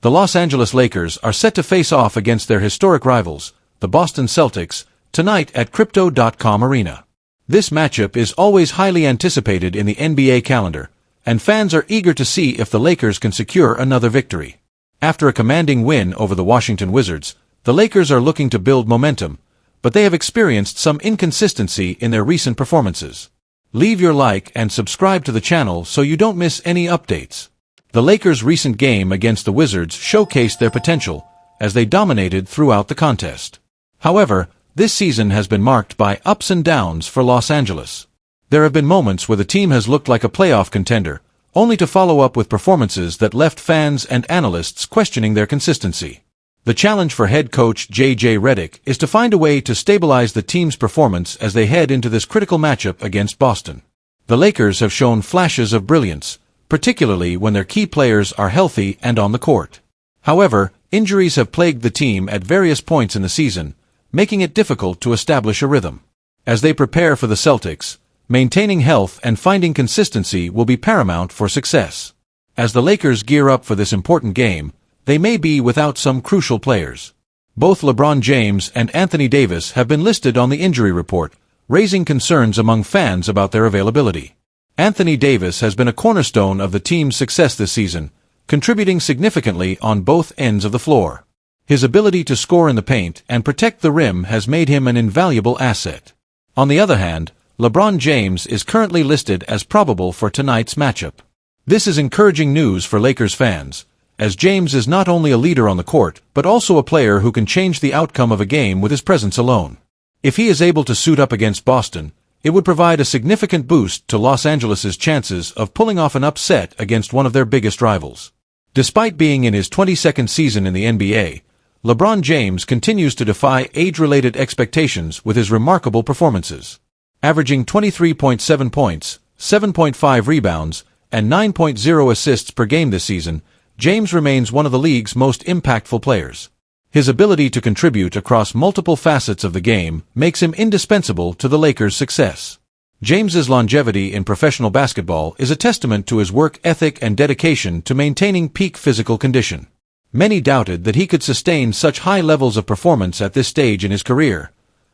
The Los Angeles Lakers are set to face off against their historic rivals, the Boston Celtics, tonight at Crypto.com Arena. This matchup is always highly anticipated in the NBA calendar, and fans are eager to see if the Lakers can secure another victory. After a commanding win over the Washington Wizards, the Lakers are looking to build momentum, but they have experienced some inconsistency in their recent performances. Leave your like and subscribe to the channel so you don't miss any updates. The Lakers' recent game against the Wizards showcased their potential, as they dominated throughout the contest. However, this season has been marked by ups and downs for Los Angeles. There have been moments where the team has looked like a playoff contender, only to follow up with performances that left fans and analysts questioning their consistency. The challenge for head coach J.J. Redick is to find a way to stabilize the team's performance as they head into this critical matchup against Boston. The Lakers have shown flashes of brilliance, particularly when their key players are healthy and on the court. However, injuries have plagued the team at various points in the season, making it difficult to establish a rhythm. As they prepare for the Celtics, maintaining health and finding consistency will be paramount for success. As the Lakers gear up for this important game, they may be without some crucial players. Both LeBron James and Anthony Davis have been listed on the injury report, raising concerns among fans about their availability. Anthony Davis has been a cornerstone of the team's success this season, contributing significantly on both ends of the floor. His ability to score in the paint and protect the rim has made him an invaluable asset. On the other hand, LeBron James is currently listed as probable for tonight's matchup. This is encouraging news for Lakers fans, as James is not only a leader on the court but also a player who can change the outcome of a game with his presence alone. If he is able to suit up against Boston, it would provide a significant boost to Los Angeles' chances of pulling off an upset against one of their biggest rivals. Despite being in his 22nd season in the NBA, LeBron James continues to defy age-related expectations with his remarkable performances. Averaging 23.7 points, 7.5 rebounds, and 9.0 assists per game this season, James remains one of the league's most impactful players. His ability to contribute across multiple facets of the game makes him indispensable to the Lakers' success. James's longevity in professional basketball is a testament to his work ethic and dedication to maintaining peak physical condition. Many doubted that he could sustain such high levels of performance at this stage in his career.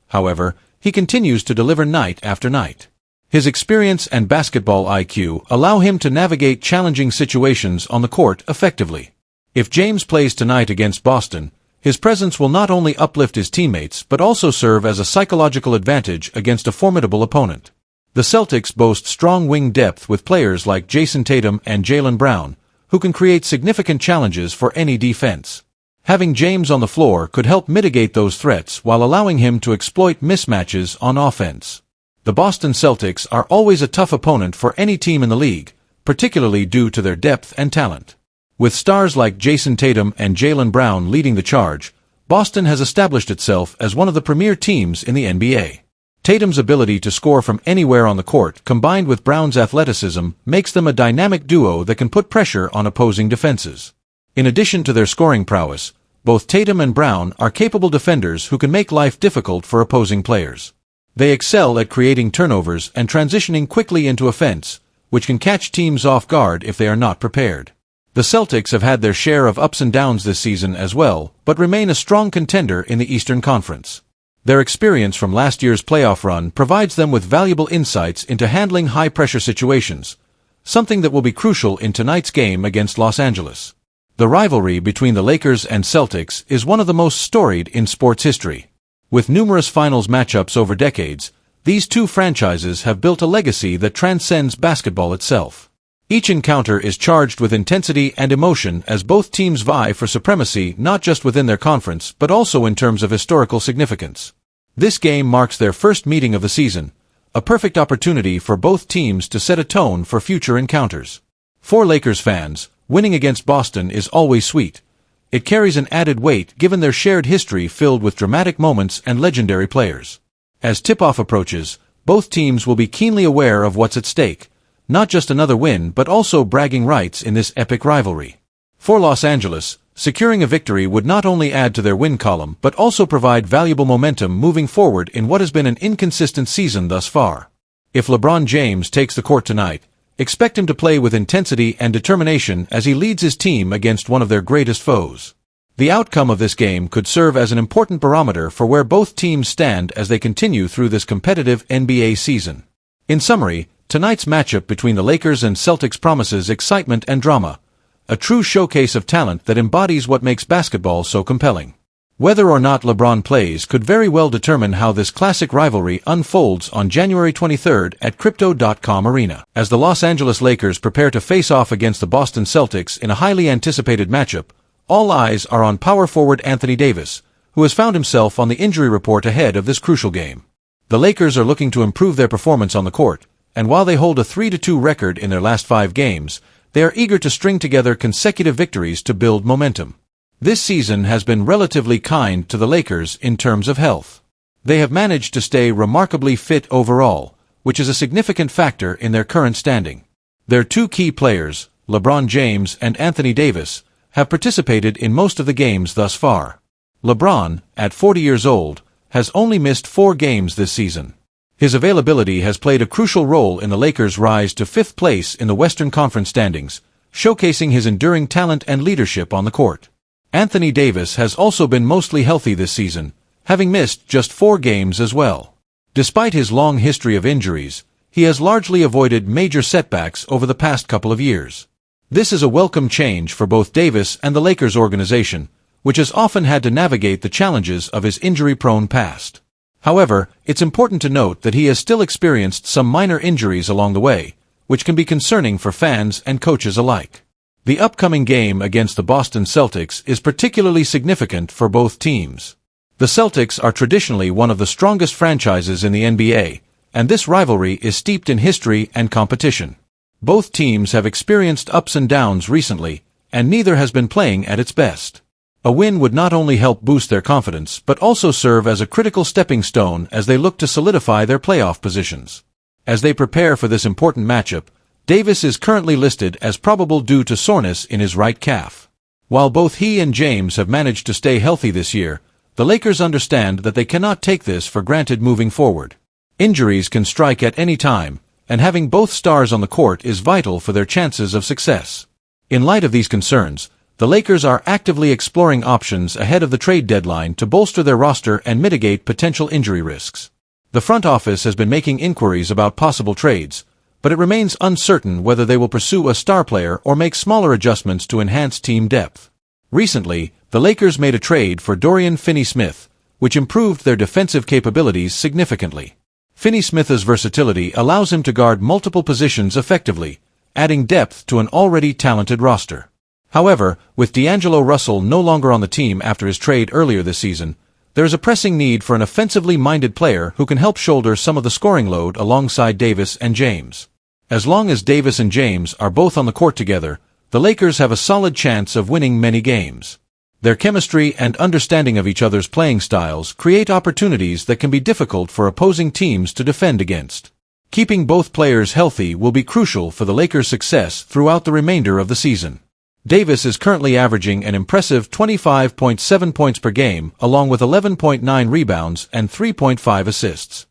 However, he continues to deliver night after night. His experience and basketball IQ allow him to navigate challenging situations on the court effectively. If James plays tonight against Boston, his presence will not only uplift his teammates but also serve as a psychological advantage against a formidable opponent. The Celtics boast strong wing depth with players like Jason Tatum and Jaylen Brown, who can create significant challenges for any defense. Having James on the floor could help mitigate those threats while allowing him to exploit mismatches on offense. The Boston Celtics are always a tough opponent for any team in the league, particularly due to their depth and talent. With stars like Jason Tatum and Jaylen Brown leading the charge, Boston has established itself as one of the premier teams in the NBA. Tatum's ability to score from anywhere on the court combined with Brown's athleticism makes them a dynamic duo that can put pressure on opposing defenses. In addition to their scoring prowess, both Tatum and Brown are capable defenders who can make life difficult for opposing players. They excel at creating turnovers and transitioning quickly into offense, which can catch teams off guard if they are not prepared. The Celtics have had their share of ups and downs this season as well, but remain a strong contender in the Eastern Conference. Their experience from last year's playoff run provides them with valuable insights into handling high-pressure situations, something that will be crucial in tonight's game against Los Angeles. The rivalry between the Lakers and Celtics is one of the most storied in sports history. With numerous finals matchups over decades, these two franchises have built a legacy that transcends basketball itself. Each encounter is charged with intensity and emotion as both teams vie for supremacy not just within their conference but also in terms of historical significance. This game marks their first meeting of the season, a perfect opportunity for both teams to set a tone for future encounters. For Lakers fans, winning against Boston is always sweet. It carries an added weight given their shared history filled with dramatic moments and legendary players. As tip-off approaches, both teams will be keenly aware of what's at stake. Not just another win but also bragging rights in this epic rivalry. For Los Angeles, securing a victory would not only add to their win column but also provide valuable momentum moving forward in what has been an inconsistent season thus far. If LeBron James takes the court tonight, Expect him to play with intensity and determination as he leads his team against one of their greatest foes. The outcome of this game could serve as an important barometer for where both teams stand as they continue through this competitive NBA season. In summary, tonight's matchup between the Lakers and Celtics promises excitement and drama, a true showcase of talent that embodies what makes basketball so compelling. Whether or not LeBron plays could very well determine how this classic rivalry unfolds on January 23rd at Crypto.com Arena. As the Los Angeles Lakers prepare to face off against the Boston Celtics in a highly anticipated matchup, all eyes are on power forward Anthony Davis, who has found himself on the injury report ahead of this crucial game. The Lakers are looking to improve their performance on the court, and while they hold a 3-2 record in their last 5 games, they are eager to string together consecutive victories to build momentum. This season has been relatively kind to the Lakers in terms of health. They have managed to stay remarkably fit overall, which is a significant factor in their current standing. Their 2 key players, LeBron James and Anthony Davis, have participated in most of the games thus far. LeBron, at 40 years old, has only missed 4 games this season. His availability has played a crucial role in the Lakers' rise to 5th place in the Western Conference standings, showcasing his enduring talent and leadership on the court. Anthony Davis has also been mostly healthy this season, having missed just 4 games as well. Despite his long history of injuries, he has largely avoided major setbacks over the past couple of years. This is a welcome change for both Davis and the Lakers organization, which has often had to navigate the challenges of his injury-prone past. However, it's important to note that he has still experienced some minor injuries along the way, which can be concerning for fans and coaches alike. The upcoming game against the Boston Celtics is particularly significant for both teams. The Celtics are traditionally one of the strongest franchises in the NBA, and this rivalry is steeped in history and competition. Both teams have experienced ups and downs recently, and neither has been playing at its best. A win would not only help boost their confidence but also serve as a critical stepping stone as they look to solidify their playoff positions. As they prepare for this important matchup, Davis is currently listed as probable due to soreness in his right calf. While both he and James have managed to stay healthy this year, the Lakers understand that they cannot take this for granted moving forward. Injuries can strike at any time, and having both stars on the court is vital for their chances of success. In light of these concerns, the Lakers are actively exploring options ahead of the trade deadline to bolster their roster and mitigate potential injury risks. The front office has been making inquiries about possible trades, but it remains uncertain whether they will pursue a star player or make smaller adjustments to enhance team depth. Recently, the Lakers made a trade for Dorian Finney-Smith, which improved their defensive capabilities significantly. Finney-Smith's versatility allows him to guard multiple positions effectively, adding depth to an already talented roster. However, with D'Angelo Russell no longer on the team after his trade earlier this season, there is a pressing need for an offensively minded player who can help shoulder some of the scoring load alongside Davis and James. As long as Davis and James are both on the court together, the Lakers have a solid chance of winning many games. Their chemistry and understanding of each other's playing styles create opportunities that can be difficult for opposing teams to defend against. Keeping both players healthy will be crucial for the Lakers' success throughout the remainder of the season. Davis is currently averaging an impressive 25.7 points per game, along with 11.9 rebounds and 3.5 assists.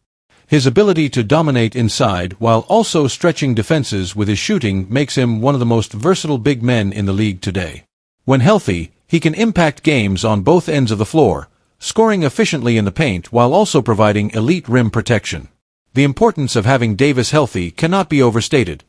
His ability to dominate inside while also stretching defenses with his shooting makes him one of the most versatile big men in the league today. When healthy, he can impact games on both ends of the floor, scoring efficiently in the paint while also providing elite rim protection. The importance of having Davis healthy cannot be overstated.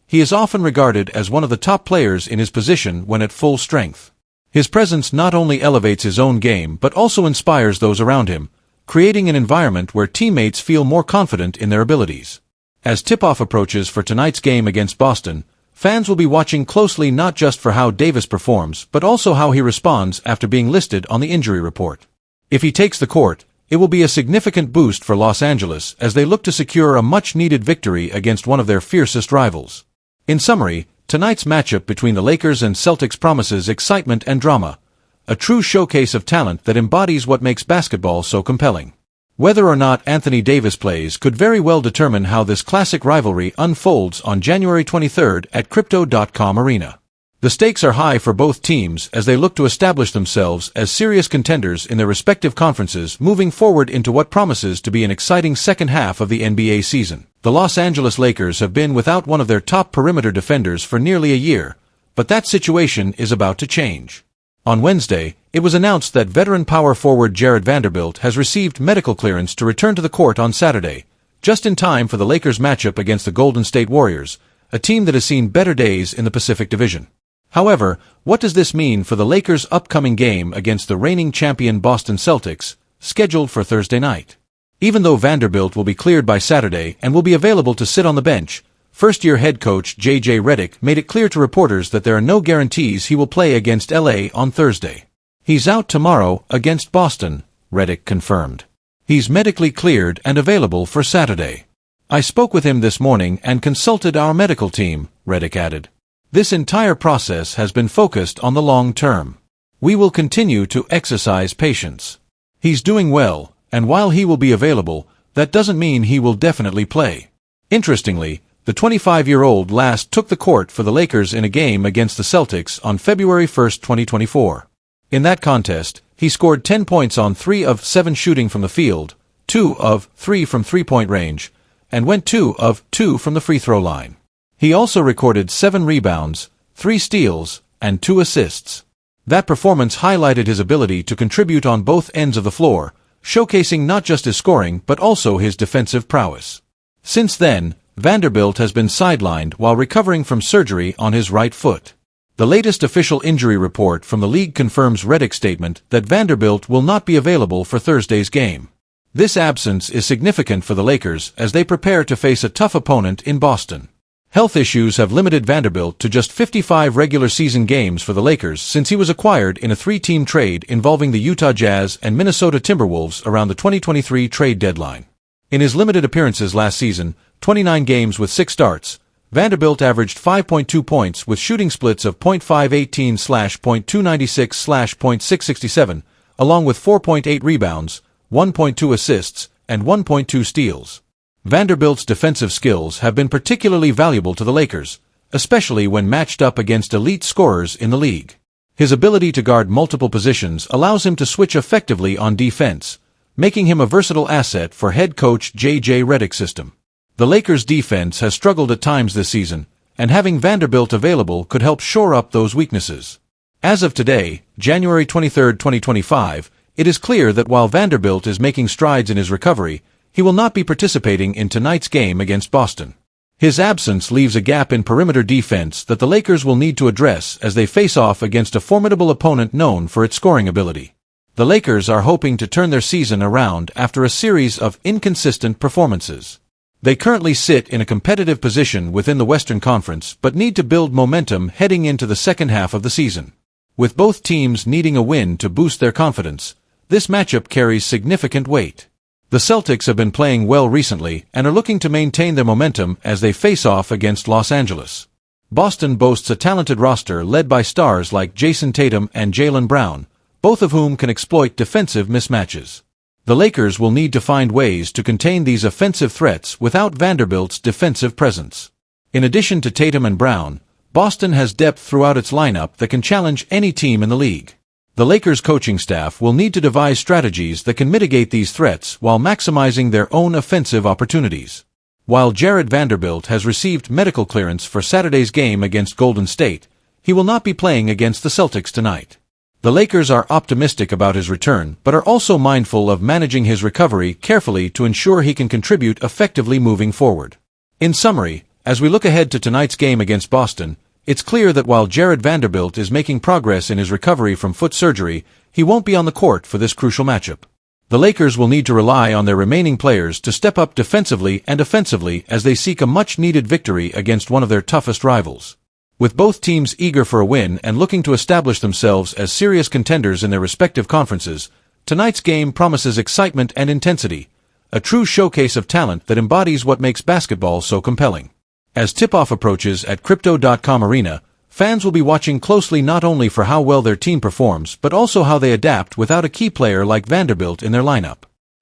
He is often regarded as one of the top players in his position when at full strength. His presence not only elevates his own game but also inspires those around him, creating an environment where teammates feel more confident in their abilities. As tip-off approaches for tonight's game against Boston, fans will be watching closely not just for how Davis performs but also how he responds after being listed on the injury report. If he takes the court, it will be a significant boost for Los Angeles as they look to secure a much-needed victory against one of their fiercest rivals. In summary, tonight's matchup between the Lakers and Celtics promises excitement and drama, a true showcase of talent that embodies what makes basketball so compelling. Whether or not Anthony Davis plays could very well determine how this classic rivalry unfolds on January 23rd at Crypto.com Arena. The stakes are high for both teams as they look to establish themselves as serious contenders in their respective conferences moving forward into what promises to be an exciting second half of the NBA season. The Los Angeles Lakers have been without one of their top perimeter defenders for nearly a year, but that situation is about to change. On Wednesday, it was announced that veteran power forward Jared Vanderbilt has received medical clearance to return to the court on Saturday, just in time for the Lakers' matchup against the Golden State Warriors, a team that has seen better days in the Pacific Division. However, what does this mean for the Lakers' upcoming game against the reigning champion Boston Celtics, scheduled for Thursday night? Even though Vanderbilt will be cleared by Saturday and will be available to sit on the bench, first-year head coach J.J. Redick made it clear to reporters that there are no guarantees he will play against L.A. on Thursday. He's out tomorrow against Boston, Redick confirmed. He's medically cleared and available for Saturday. I spoke with him this morning and consulted our medical team, Redick added. This entire process has been focused on the long term. We will continue to exercise patience. He's doing well, and while he will be available, that doesn't mean he will definitely play. Interestingly, the 25-year-old last took the court for the Lakers in a game against the Celtics on February 1, 2024. In that contest, he scored 10 points on 3 of 7 shooting from the field, 2 of 3 from three-point range, and went 2 of 2 from the free throw line. He also recorded 7 rebounds, 3 steals, and 2 assists. That performance highlighted his ability to contribute on both ends of the floor, showcasing not just his scoring but also his defensive prowess. Since then, Vanderbilt has been sidelined while recovering from surgery on his right foot. The latest official injury report from the league confirms Redick's statement that Vanderbilt will not be available for Thursday's game. This absence is significant for the Lakers as they prepare to face a tough opponent in Boston. Health issues have limited Vanderbilt to just 55 regular season games for the Lakers since he was acquired in a 3-team trade involving the Utah Jazz and Minnesota Timberwolves around the 2023 trade deadline. In his limited appearances last season, 29 games with 6 starts, Vanderbilt averaged 5.2 points with shooting splits of .518/.296/.667, along with 4.8 rebounds, 1.2 assists, and 1.2 steals. Vanderbilt's defensive skills have been particularly valuable to the Lakers, especially when matched up against elite scorers in the league. His ability to guard multiple positions allows him to switch effectively on defense, making him a versatile asset for head coach J.J. Redick's system. The Lakers' defense has struggled at times this season, and having Vanderbilt available could help shore up those weaknesses. As of today, January 23, 2025, it is clear that while Vanderbilt is making strides in his recovery, he will not be participating in tonight's game against Boston. His absence leaves a gap in perimeter defense that the Lakers will need to address as they face off against a formidable opponent known for its scoring ability. The Lakers are hoping to turn their season around after a series of inconsistent performances. They currently sit in a competitive position within the Western Conference but need to build momentum heading into the second half of the season. With both teams needing a win to boost their confidence, this matchup carries significant weight. The Celtics have been playing well recently and are looking to maintain their momentum as they face off against Los Angeles. Boston boasts a talented roster led by stars like Jason Tatum and Jaylen Brown, both of whom can exploit defensive mismatches. The Lakers will need to find ways to contain these offensive threats without Vanderbilt's defensive presence. In addition to Tatum and Brown, Boston has depth throughout its lineup that can challenge any team in the league. The Lakers' coaching staff will need to devise strategies that can mitigate these threats while maximizing their own offensive opportunities. While Jared Vanderbilt has received medical clearance for Saturday's game against Golden State, he will not be playing against the Celtics tonight. The Lakers are optimistic about his return but are also mindful of managing his recovery carefully to ensure he can contribute effectively moving forward. In summary, as we look ahead to tonight's game against Boston, it's clear that while Jared Vanderbilt is making progress in his recovery from foot surgery, he won't be on the court for this crucial matchup. The Lakers will need to rely on their remaining players to step up defensively and offensively as they seek a much-needed victory against one of their toughest rivals. With both teams eager for a win and looking to establish themselves as serious contenders in their respective conferences, tonight's game promises excitement and intensity, a true showcase of talent that embodies what makes basketball so compelling. As tip-off approaches at Crypto.com Arena, fans will be watching closely not only for how well their team performs but also how they adapt without a key player like Vanderbilt in their lineup.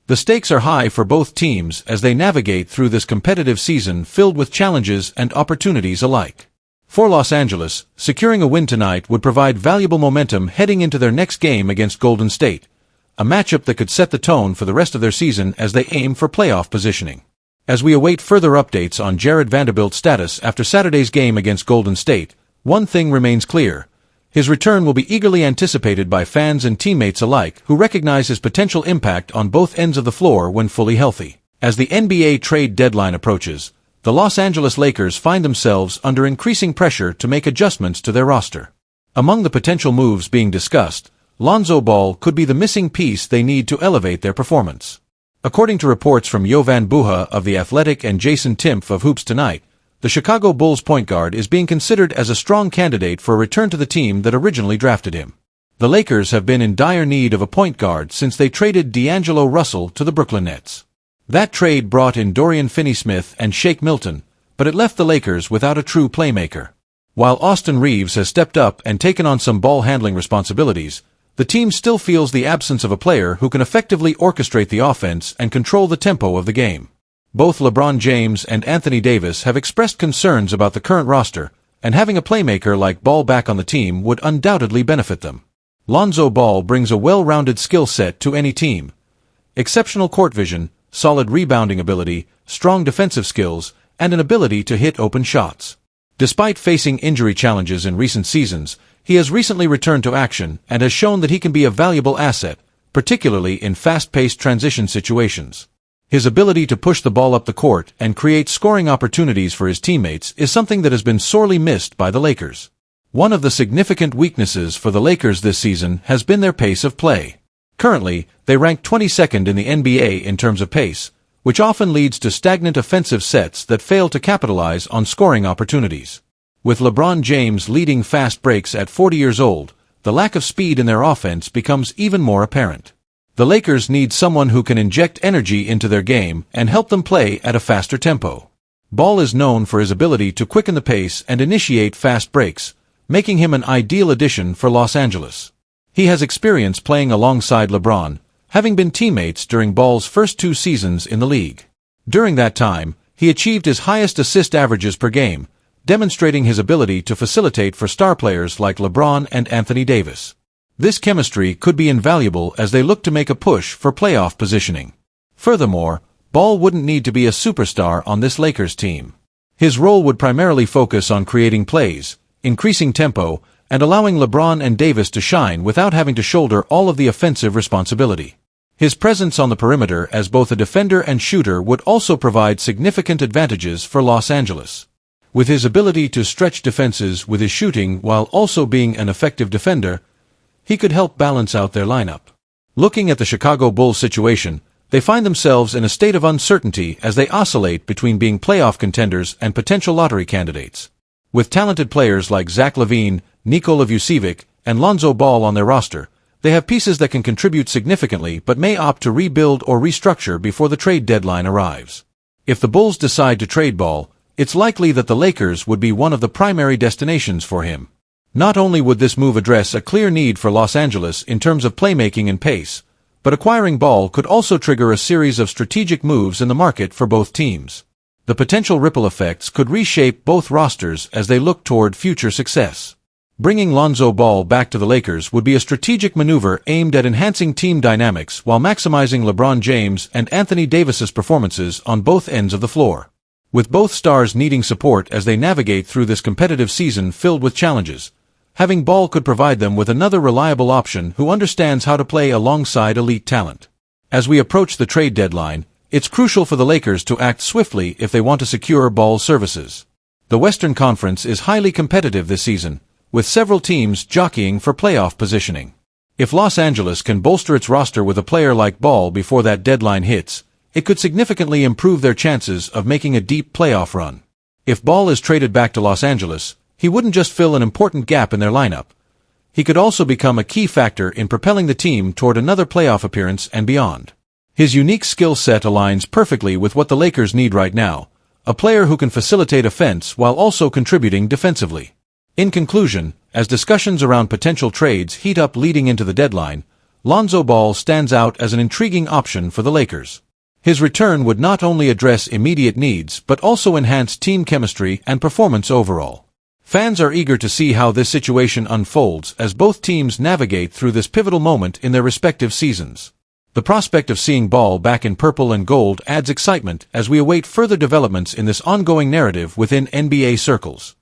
The stakes are high for both teams as they navigate through this competitive season filled with challenges and opportunities alike. For Los Angeles, securing a win tonight would provide valuable momentum heading into their next game against Golden State, a matchup that could set the tone for the rest of their season as they aim for playoff positioning. As we await further updates on Jared Vanderbilt's status after Saturday's game against Golden State, one thing remains clear. His return will be eagerly anticipated by fans and teammates alike who recognize his potential impact on both ends of the floor when fully healthy. As the NBA trade deadline approaches, the Los Angeles Lakers find themselves under increasing pressure to make adjustments to their roster. Among the potential moves being discussed, Lonzo Ball could be the missing piece they need to elevate their performance. According to reports from Jovan Buha of The Athletic and Jason Timpf of Hoops Tonight, the Chicago Bulls point guard is being considered as a strong candidate for a return to the team that originally drafted him. The Lakers have been in dire need of a point guard since they traded D'Angelo Russell to the Brooklyn Nets. That trade brought in Dorian Finney-Smith and Shake Milton, but it left the Lakers without a true playmaker. While Austin Reeves has stepped up and taken on some ball-handling responsibilities, the team still feels the absence of a player who can effectively orchestrate the offense and control the tempo of the game. Both LeBron James and Anthony Davis have expressed concerns about the current roster, and having a playmaker like Ball back on the team would undoubtedly benefit them. Lonzo Ball brings a well-rounded skill set to any team. Exceptional court vision, solid rebounding ability, strong defensive skills, and an ability to hit open shots. Despite facing injury challenges in recent seasons, he has recently returned to action and has shown that he can be a valuable asset, particularly in fast-paced transition situations. His ability to push the ball up the court and create scoring opportunities for his teammates is something that has been sorely missed by the Lakers. One of the significant weaknesses for the Lakers this season has been their pace of play. Currently, they rank 22nd in the NBA in terms of pace, which often leads to stagnant offensive sets that fail to capitalize on scoring opportunities. With LeBron James leading fast breaks at 40 years old, the lack of speed in their offense becomes even more apparent. The Lakers need someone who can inject energy into their game and help them play at a faster tempo. Ball is known for his ability to quicken the pace and initiate fast breaks, making him an ideal addition for Los Angeles. He has experience playing alongside LeBron, having been teammates during Ball's first 2 seasons in the league. During that time, he achieved his highest assist averages per game, demonstrating his ability to facilitate for star players like LeBron and Anthony Davis. This chemistry could be invaluable as they look to make a push for playoff positioning. Furthermore, Ball wouldn't need to be a superstar on this Lakers team. His role would primarily focus on creating plays, increasing tempo, and allowing LeBron and Davis to shine without having to shoulder all of the offensive responsibility. His presence on the perimeter as both a defender and shooter would also provide significant advantages for Los Angeles. With his ability to stretch defenses with his shooting while also being an effective defender, he could help balance out their lineup. Looking at the Chicago Bulls situation, they find themselves in a state of uncertainty as they oscillate between being playoff contenders and potential lottery candidates. With talented players like Zach LaVine, Nikola Vucevic, and Lonzo Ball on their roster, they have pieces that can contribute significantly but may opt to rebuild or restructure before the trade deadline arrives. If the Bulls decide to trade Ball, it's likely that the Lakers would be one of the primary destinations for him. Not only would this move address a clear need for Los Angeles in terms of playmaking and pace, but acquiring Ball could also trigger a series of strategic moves in the market for both teams. The potential ripple effects could reshape both rosters as they look toward future success. Bringing Lonzo Ball back to the Lakers would be a strategic maneuver aimed at enhancing team dynamics while maximizing LeBron James and Anthony Davis's performances on both ends of the floor. With both stars needing support as they navigate through this competitive season filled with challenges, having Ball could provide them with another reliable option who understands how to play alongside elite talent. As we approach the trade deadline, it's crucial for the Lakers to act swiftly if they want to secure Ball's services. The Western Conference is highly competitive this season, with several teams jockeying for playoff positioning. If Los Angeles can bolster its roster with a player like Ball before that deadline hits, it could significantly improve their chances of making a deep playoff run. If Ball is traded back to Los Angeles, he wouldn't just fill an important gap in their lineup. He could also become a key factor in propelling the team toward another playoff appearance and beyond. His unique skill set aligns perfectly with what the Lakers need right now, a player who can facilitate offense while also contributing defensively. In conclusion, as discussions around potential trades heat up leading into the deadline, Lonzo Ball stands out as an intriguing option for the Lakers. His return would not only address immediate needs but also enhance team chemistry and performance overall. Fans are eager to see how this situation unfolds as both teams navigate through this pivotal moment in their respective seasons. The prospect of seeing ball back in purple and gold adds excitement as we await further developments in this ongoing narrative within NBA circles.